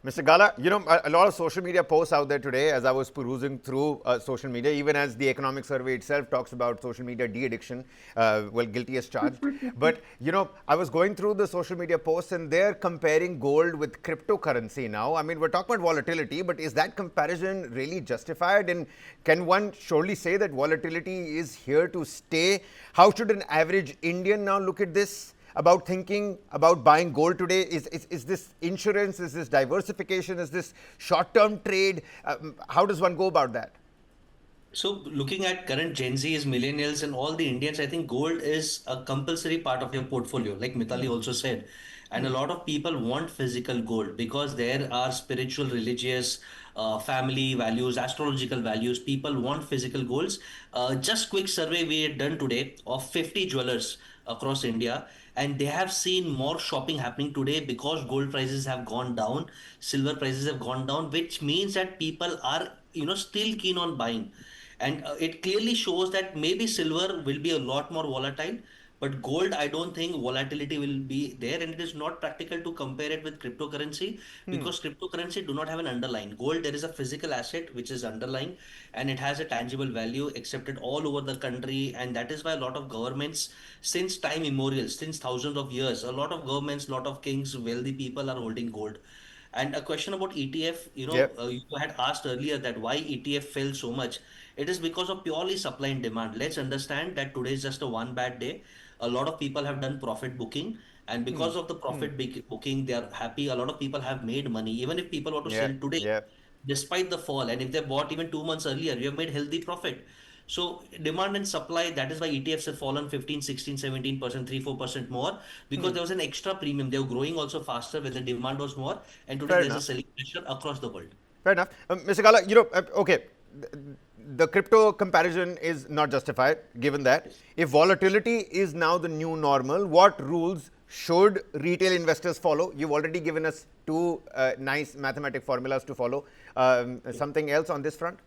Mr. Gala, a lot of social media posts out there today as I was perusing through social media, even as the economic survey itself talks about social media de-addiction, well, guilty as charged. But, I was going through the social media posts and they're comparing gold with cryptocurrency now. I mean, we're talking about volatility, but is that comparison really justified? And can one surely say that volatility is here to stay? How should an average Indian now look at this? About thinking about buying gold today? Is this insurance? Is this diversification? Is this short-term trade? How does one go about that? So, looking at current Gen Zs, millennials, and all the Indians, I think gold is a compulsory part of your portfolio, like Mitali also said. And a lot of people want physical gold because there are spiritual, religious, family values, astrological values. People want physical golds. Just quick survey we had done today of 50 jewelers across India, and they have seen more shopping happening today because gold prices have gone down, silver prices have gone down, which means that people are still keen on buying. And it clearly shows that maybe silver will be a lot more volatile, but gold, I don't think volatility will be there. And it is not practical to compare it with cryptocurrency because cryptocurrency do not have an underlying. Gold, there is a physical asset which is underlying, and it has a tangible value accepted all over the country. And that is why a lot of governments, since time immemorial, since thousands of years, a lot of governments, lot of kings, wealthy people are holding gold. And a question about ETF, Yep. you had asked earlier that why ETF fell so much. It is because of purely supply and demand. Let's understand that today is just a one bad day. A lot of people have done profit booking, and because of the booking, they are happy. A lot of people have made money. Even if people want to Yeah. sell today, Yeah. despite the fall, and if they bought even 2 months earlier, you have made healthy profit. So demand and supply, that is why ETFs have fallen 15, 16, 17%, 3, 4% more because there was an extra premium. They were growing also faster when the demand was more. And today Fair there's a enough. selling pressure across the world. Fair enough. Mr. Gala, okay, the crypto comparison is not justified given that. Yes. If volatility is now the new normal, what rules should retail investors follow? You've already given us two nice mathematic formulas to follow. Something else on this front?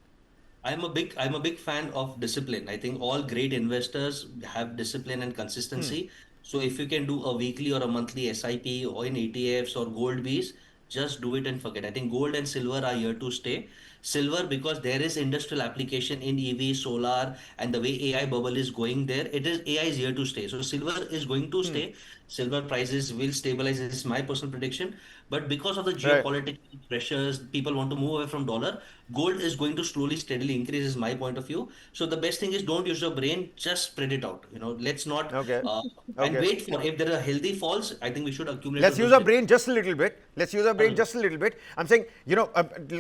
I'm a big fan of discipline. I think all great investors have discipline and consistency. So if you can do a weekly or a monthly SIP or in ETFs or gold bees, just do it and forget. I think gold and silver are here to stay. Silver because there is industrial application in EV, solar, and the way AI bubble is going there, it is AI is here to stay. So silver is going to stay. Silver prices will stabilize. This is my personal prediction. But because of the Right. geopolitical pressures, people want to move away from dollar. Gold is going to slowly, steadily increase, is my point of view. So the best thing is don't use your brain, just spread it out. Let's not Okay. and Okay. wait for if there are healthy falls. I think we should accumulate Let's on use those our dips. brain just a little bit. Let's use our brain Absolutely. just a little bit. I'm saying,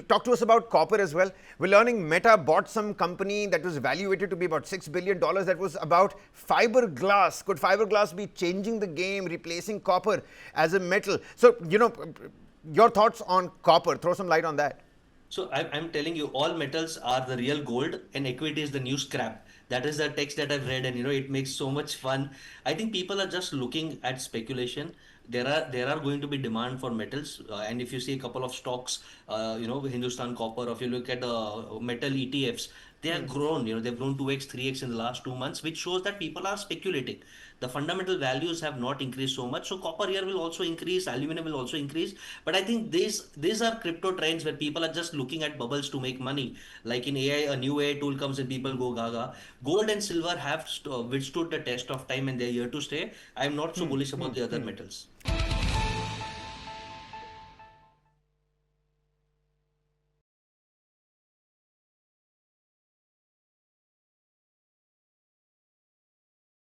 talk to us about copper as well. We're learning Meta bought some company that was valuated to be about $6 billion that was about fiberglass. Could fiberglass be changing the game, replacing copper as a metal? So, your thoughts on copper? Throw some light on that. So I'm telling you, all metals are the real gold, and equity is the new scrap. That is the text that I've read, and it makes so much fun. I think people are just looking at speculation. There are going to be demand for metals, and if you see a couple of stocks, Hindustan Copper, or if you look at the metal ETFs, they have grown. They've grown 2x, 3x in the last 2 months, which shows that people are speculating. The fundamental values have not increased so much. So copper here will also increase, aluminum will also increase. But I think these are crypto trends where people are just looking at bubbles to make money. Like in AI, a new AI tool comes and people go gaga. Gold and silver have withstood the test of time and they're here to stay. I'm not so bullish about the other metals.